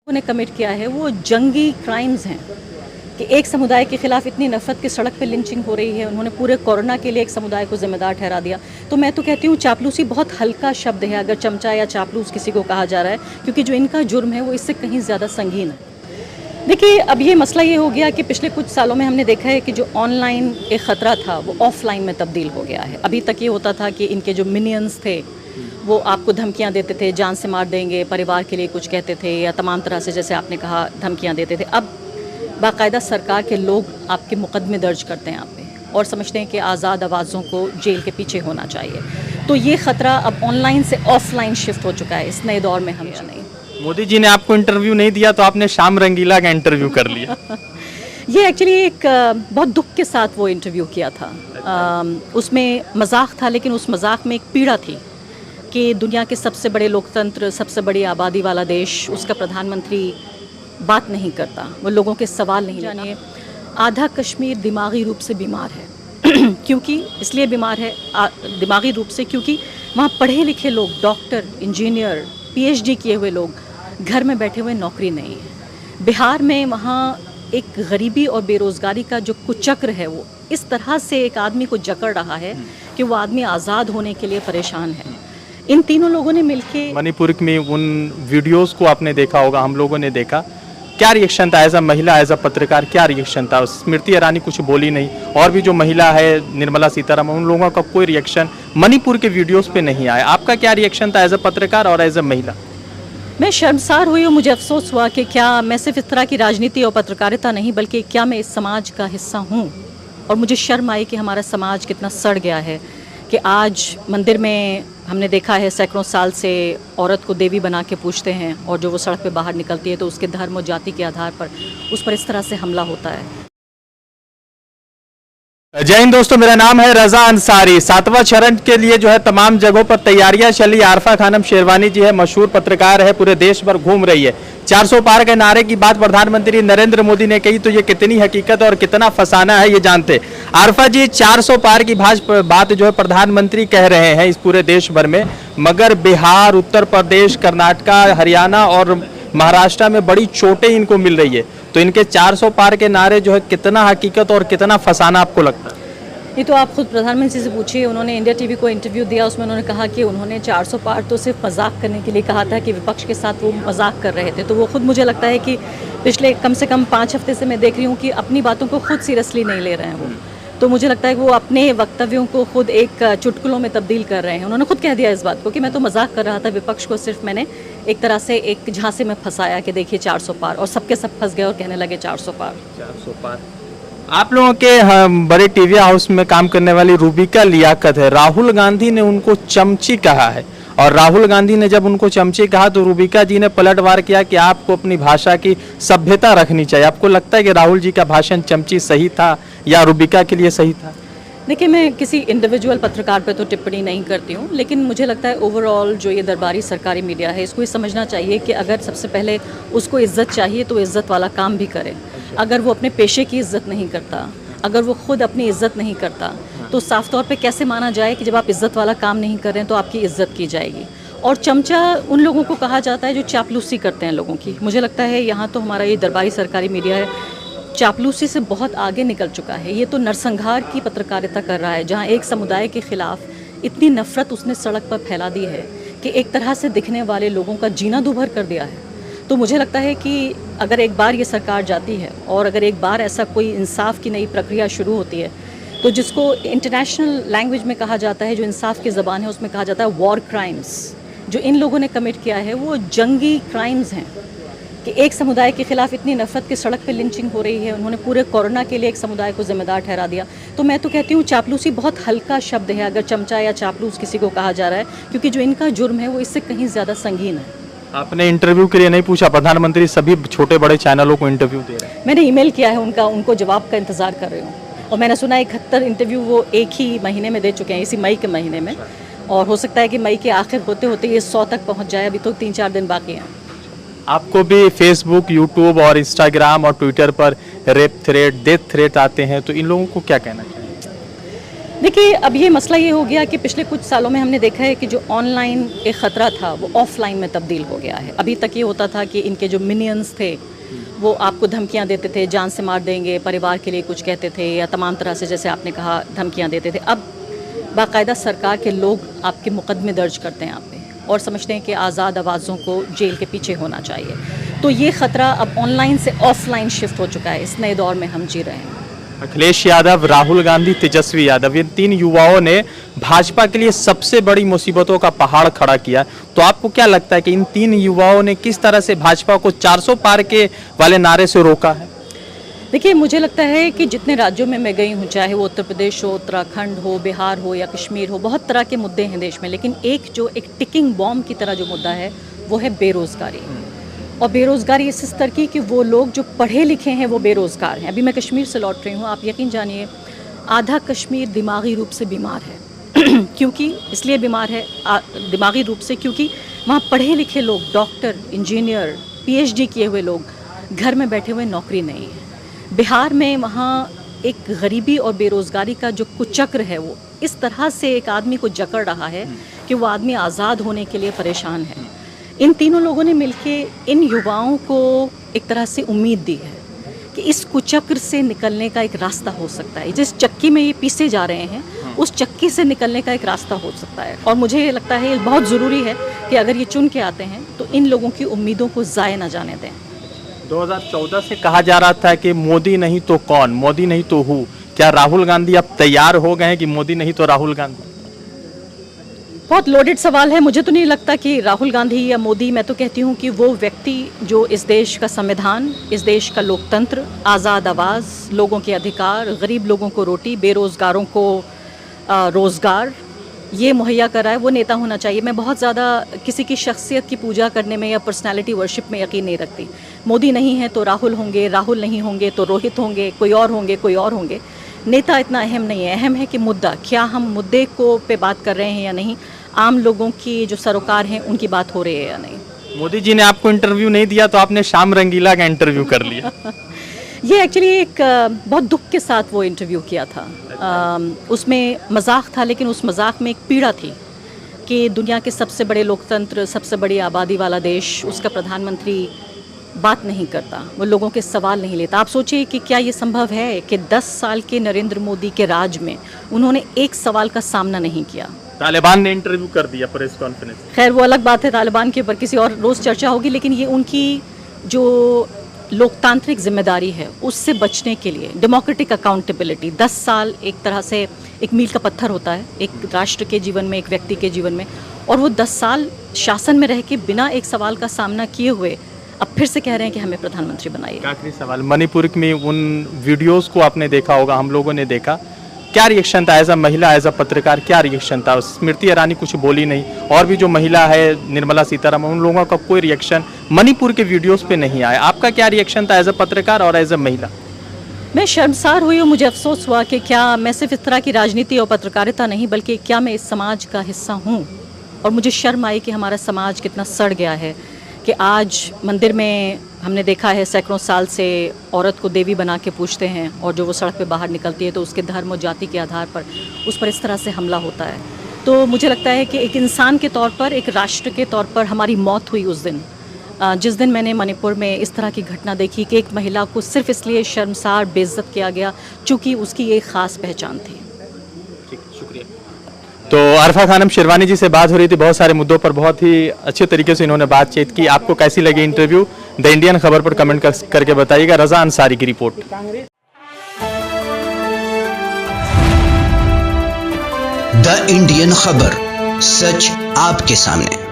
ने कमिट किया है वो जंगी क्राइम्स हैं कि एक समुदाय के खिलाफ इतनी नफरत की सड़क पे लिंचिंग हो रही है। उन्होंने पूरे कोरोना के लिए एक समुदाय को जिम्मेदार ठहरा दिया। तो मैं तो कहती हूँ चापलूसी बहुत हल्का शब्द है अगर चमचा या चापलूस किसी को कहा जा रहा है, क्योंकि जो इनका जुर्म है वो इससे कहीं ज़्यादा संगीन है। देखिए, अब ये मसला ये हो गया कि पिछले कुछ सालों में हमने देखा है कि जो ऑनलाइन एक ख़तरा था वो ऑफलाइन में तब्दील हो गया है। अभी तक ये होता था कि इनके जो मिनियंस थे वो आपको धमकियां देते थे, जान से मार देंगे, परिवार के लिए कुछ कहते थे, या तमाम तरह से जैसे आपने कहा धमकियां देते थे। अब बाकायदा सरकार के लोग आपके मुकदमे दर्ज करते हैं आप पे और समझते हैं कि आज़ाद आवाज़ों को जेल के पीछे होना चाहिए। तो ये ख़तरा अब ऑनलाइन से ऑफलाइन शिफ्ट हो चुका है इस नए दौर में। हम नहीं, मोदी जी ने आपको इंटरव्यू नहीं दिया तो आपने श्याम रंगीला का इंटरव्यू कर लिया। ये एक्चुअली एक बहुत दुख के साथ वो इंटरव्यू किया था। उसमें मजाक था, लेकिन उस मजाक में एक पीड़ा थी कि दुनिया के सबसे बड़े लोकतंत्र, सबसे बड़ी आबादी वाला देश, उसका प्रधानमंत्री बात नहीं करता, वो लोगों के सवाल नहीं जानिए। आधा कश्मीर दिमागी रूप से बीमार है क्योंकि इसलिए बीमार है दिमागी रूप से क्योंकि वहाँ पढ़े लिखे लोग, डॉक्टर, इंजीनियर, पीएचडी किए हुए लोग घर में बैठे हुए, नौकरी नहीं है। बिहार में वहाँ एक गरीबी और बेरोज़गारी का जो कुचक्र है वो इस तरह से एक आदमी को जकड़ रहा है कि वो आदमी आज़ाद होने के लिए परेशान है। इन तीनों लोगों ने मिलके मणिपुर में उन वीडियोस को आपने देखा होगा, हम लोगों ने देखा, क्या रिएक्शन था? एज अ महिला, एज अ पत्रकार क्या रिएक्शन था? स्मृति ईरानी कुछ बोली नहीं, और भी जो महिला है निर्मला सीतारमण, उन लोगों का कोई रिएक्शन मणिपुर के वीडियोस पे नहीं आया। आपका क्या रिएक्शन था एज अ पत्रकार और एज अ महिला? मैं शर्मसार हुई और मुझे अफसोस हुआ कि क्या मैं सिर्फ इस तरह की राजनीति और पत्रकारिता नहीं बल्कि क्या मैं इस समाज का हिस्सा हूँ। और मुझे शर्म आई कि हमारा समाज कितना सड़ गया है कि आज मंदिर में हमने देखा है सैकड़ों साल से औरत को देवी बना के पूजते हैं, और जो वो सड़क पे बाहर निकलती है तो उसके धर्म और जाति के आधार पर उस पर इस तरह से हमला होता है। जय हिंद दोस्तों, मेरा नाम है रजा अंसारी। 7वां चरण के लिए जो है तमाम जगहों पर तैयारियां चली। आरफा खानम शेरवानी जी है, मशहूर पत्रकार है, पूरे देश भर घूम रही है। 400 पार के नारे की बात प्रधानमंत्री नरेंद्र मोदी ने कही तो ये कितनी हकीकत और कितना फसाना है ये जानते। आरफा जी, 400 पार की बात जो है प्रधानमंत्री कह रहे हैं इस पूरे देश भर में, मगर बिहार, उत्तर प्रदेश, कर्नाटका, हरियाणा और महाराष्ट्र में बड़ी चोटें इनको मिल रही है। तो इनके 400 पार के नारे जो है कितना हकीकत और कितना फसाना आपको लगता है? ये तो आप खुद प्रधानमंत्री से पूछिए। उन्होंने इंडिया टीवी को इंटरव्यू दिया, उसमें उन्होंने कहा कि उन्होंने 400 पार तो सिर्फ मजाक करने के लिए कहा था, कि विपक्ष के साथ वो मजाक कर रहे थे। तो वो खुद, मुझे लगता है कि पिछले कम से कम 5 हफ्ते से मैं देख रही हूँ कि अपनी बातों को खुद सीरियसली नहीं ले रहे हैं वो। तो मुझे लगता है कि वो अपने वक्तव्यों को खुद एक चुटकुलों में तब्दील कर रहे हैं। उन्होंने खुद कह दिया इस बात को कि मैं तो मजाक कर रहा था, विपक्ष को सिर्फ मैंने एक तरह से एक झांसे में फंसाया कि देखिए 400 पार, और सबके सब फंस गए और कहने लगे 400 पार। 400 पार। आप लोगों के बड़े टीवी हाउस में काम करने वाली रूबिका लियाकत है, राहुल गांधी ने उनको चमची कहा है, और राहुल गांधी ने जब उनको चमची कहा तो रूबिका जी ने पलटवार किया कि आपको अपनी भाषा की सभ्यता रखनी चाहिए। आपको लगता है कि राहुल जी का भाषण चमची सही था या रूबिका के लिए सही था? देखिए, मैं किसी इंडिविजुअल पत्रकार पर तो टिप्पणी नहीं करती हूँ, लेकिन मुझे लगता है ओवरऑल जो ये दरबारी सरकारी मीडिया है इसको ये समझना चाहिए कि अगर सबसे पहले उसको इज्जत चाहिए तो इज्जत वाला काम भी करे। अगर वो अपने पेशे की इज्जत नहीं करता, अगर वो खुद अपनी इज्जत नहीं करता, तो साफ तौर पे कैसे माना जाए कि जब आप इज्जत वाला काम नहीं कर रहे हैं तो आपकी इज्जत की जाएगी। और चमचा उन लोगों को कहा जाता है जो चापलूसी करते हैं लोगों की। मुझे लगता है यहाँ तो हमारा ये दरबारी सरकारी मीडिया है चापलूसी से बहुत आगे निकल चुका है। ये तो नरसंहार की पत्रकारिता कर रहा है, जहाँ एक समुदाय के खिलाफ इतनी नफरत उसने सड़क पर फैला दी है कि एक तरह से दिखने वाले लोगों का जीना दूभर कर दिया है। तो मुझे लगता है कि अगर एक बार ये सरकार जाती है और अगर एक बार ऐसा कोई इंसाफ की नई प्रक्रिया शुरू होती है, तो जिसको इंटरनेशनल लैंग्वेज में कहा जाता है, जो इंसाफ की ज़बान है उसमें कहा जाता है वॉर क्राइम्स, जो इन लोगों ने कमिट किया है वो जंगी क्राइम्स हैं कि एक समुदाय के खिलाफ इतनी नफरत की सड़क पे लिंचिंग हो रही है। उन्होंने पूरे कोरोना के लिए एक समुदाय को जिम्मेदार ठहरा दिया। तो मैं तो कहती हूँ चापलूसी बहुत हल्का शब्द है अगर चमचा या चापलूस किसी को कहा जा रहा है, क्योंकि जो इनका जुर्म है वो इससे कहीं ज़्यादा संगीन है। आपने इंटरव्यू के लिए नहीं पूछा? प्रधानमंत्री सभी छोटे बड़े चैनलों को इंटरव्यू दे रहे हैं। मैंने ईमेल किया है उनको जवाब का इंतज़ार कर रही हूँ, और मैंने सुना 71 इंटरव्यू वो एक ही महीने में दे चुके हैं, इसी मई के महीने में, और हो सकता है कि मई के आखिर होते होते ये 100 तक पहुँच जाए। अभी तो 3-4 दिन बाकी हैं। आपको भी फेसबुक, यूट्यूब और इंस्टाग्राम और ट्विटर पर रेप थ्रेट, डेथ थ्रेट आते हैं, तो इन लोगों को क्या कहना चाहिए? देखिए, अब ये मसला ये हो गया कि पिछले कुछ सालों में हमने देखा है कि जो ऑनलाइन एक ख़तरा था वो ऑफलाइन में तब्दील हो गया है। अभी तक ये होता था कि इनके जो मिनियंस थे वो आपको धमकियां देते थे, जान से मार देंगे, परिवार के लिए कुछ कहते थे, या तमाम तरह से जैसे आपने कहा धमकियां देते थे। अब बाकायदा सरकार के लोग आपके मुकदमे दर्ज करते हैं आप पे और समझते हैं कि आज़ाद आवाज़ों को जेल के पीछे होना चाहिए। तो ये ख़तरा अब ऑनलाइन से ऑफलाइन शिफ्ट हो चुका है। इस नए दौर में हम जी रहे हैं। अखिलेश यादव, राहुल गांधी, तेजस्वी यादव, इन 3 युवाओं ने भाजपा के लिए सबसे बड़ी मुसीबतों का पहाड़ खड़ा किया। तो आपको क्या लगता है कि इन 3 युवाओं ने किस तरह से भाजपा को 400 पार के वाले नारे से रोका है? देखिए, मुझे लगता है कि जितने राज्यों में मैं गई हूँ, चाहे वो उत्तर प्रदेश हो, उत्तराखंड हो, बिहार हो या कश्मीर हो, बहुत तरह के मुद्दे हैं देश में, लेकिन एक टिकिंग बॉम्ब की तरह जो मुद्दा है वो है बेरोज़गारी। और बेरोज़गारी इस स्तर की कि वो लोग जो पढ़े लिखे हैं वो बेरोज़गार हैं। अभी मैं कश्मीर से लौट रही हूँ, आप यकीन जानिए आधा कश्मीर दिमागी रूप से बीमार है। क्योंकि इसलिए बीमार है दिमागी रूप से क्योंकि वहाँ पढ़े लिखे लोग, डॉक्टर, इंजीनियर, PhD किए हुए लोग घर में बैठे हुए, नौकरी नहीं है। बिहार में वहाँ एक गरीबी और बेरोज़गारी का जो कुचक्र है वो इस तरह से एक आदमी को जकड़ रहा है कि वो आदमी आज़ाद होने के लिए परेशान है। इन तीनों लोगों ने मिलके इन युवाओं को एक तरह से उम्मीद दी है कि इस कुचक्र से निकलने का एक रास्ता हो सकता है। जिस चक्की में ये पीसे जा रहे हैं उस चक्की से निकलने का एक रास्ता हो सकता है। और मुझे ये लगता है ये बहुत ज़रूरी है कि अगर ये चुन के आते हैं तो इन लोगों की उम्मीदों को ज़ाया ना जाने दें। 2014 से कहा जा रहा था कि मोदी नहीं तो कौन, मोदी नहीं तो हूँ। क्या राहुल गांधी अब तैयार हो गए हैं कि मोदी नहीं तो राहुल गांधी? बहुत लोडेड सवाल है। मुझे तो नहीं लगता कि राहुल गांधी या मोदी, मैं तो कहती हूँ कि वो व्यक्ति जो इस देश का संविधान, इस देश का लोकतंत्र, आज़ाद आवाज़, लोगों के अधिकार, गरीब लोगों को रोटी, बेरोज़गारों को रोज़गार ये मुहैया कर रहा है, वो नेता होना चाहिए। मैं बहुत ज़्यादा किसी की शख्सियत की पूजा करने में या पर्सनालिटी वर्शिप में यकीन नहीं रखती। मोदी नहीं है तो राहुल होंगे, राहुल नहीं होंगे तो रोहित होंगे, कोई और होंगे, कोई और होंगे। नेता इतना अहम नहीं है। अहम है कि मुद्दा, क्या हम मुद्दे को पे बात कर रहे हैं या नहीं, आम लोगों की जो सरोकार हैं उनकी बात हो रही है या नहीं। मोदी जी ने आपको इंटरव्यू नहीं दिया तो आपने श्याम रंगीला का इंटरव्यू कर लिया। ये एक्चुअली एक बहुत दुख के साथ वो इंटरव्यू किया था। उसमें मजाक था, लेकिन उस मजाक में एक पीड़ा थी कि दुनिया के सबसे बड़े लोकतंत्र, सबसे बड़ी आबादी वाला देश, उसका प्रधानमंत्री बात नहीं करता, वो लोगों के सवाल नहीं लेता। आप सोचिए कि क्या ये संभव है कि 10 साल के नरेंद्र मोदी के राज में उन्होंने एक सवाल का सामना नहीं किया। तालिबान ने इंटरव्यू कर दिया प्रेस कॉन्फ्रेंस। खैर वो अलग बात है, तालिबान के ऊपर किसी और रोज़ चर्चा होगी, लेकिन ये उनकी जो लोकतांत्रिक जिम्मेदारी है उससे बचने के लिए, डेमोक्रेटिक अकाउंटेबिलिटी, 10 साल एक तरह से एक मील का पत्थर होता है एक राष्ट्र के जीवन में, एक व्यक्ति के जीवन में, और वो 10 साल शासन में रह के बिना एक सवाल का सामना किए हुए अब फिर से कह रहे हैं कि हमें प्रधानमंत्री बनाइए। आखिरी सवाल, मणिपुर में उन वीडियोस को आपने देखा होगा, हम लोगों ने देखा, क्या रिएक्शन था एज अ महिला, एज अ पत्रकार, क्या रिएक्शन था? स्मृति ईरानी कुछ बोली नहीं, और भी जो महिला है निर्मला सीतारमण, उन लोगों का कोई रिएक्शन मणिपुर के वीडियोस पे नहीं आया। आपका क्या रिएक्शन था एज अ पत्रकार और एज अ महिला? मैं शर्मसार हुई और मुझे अफसोस हुआ कि क्या मैं सिर्फ इस तरह की राजनीति और पत्रकारिता नहीं बल्कि क्या मैं इस समाज का हिस्सा हूँ। और मुझे शर्म आई कि हमारा समाज कितना सड़ गया है कि आज मंदिर में हमने देखा है सैकड़ों साल से औरत को देवी बना के पूजते हैं, और जो वो सड़क पे बाहर निकलती है तो उसके धर्म और जाति के आधार पर उस पर इस तरह से हमला होता है। तो मुझे लगता है कि एक इंसान के तौर पर, एक राष्ट्र के तौर पर हमारी मौत हुई उस दिन, जिस दिन मैंने मणिपुर में इस तरह की घटना देखी कि एक महिला को सिर्फ इसलिए शर्मसार, बेइज्जत किया गया चूँकि उसकी एक ख़ास पहचान थी। तो अरफा खानम शेरवानी जी से बात हो रही थी, बहुत सारे मुद्दों पर बहुत ही अच्छे तरीके से इन्होंने बातचीत की। आपको कैसी लगी इंटरव्यू? द इंडियन खबर पर कमेंट करके बताइएगा। रजा अंसारी की रिपोर्ट। द इंडियन खबर, सच आपके सामने।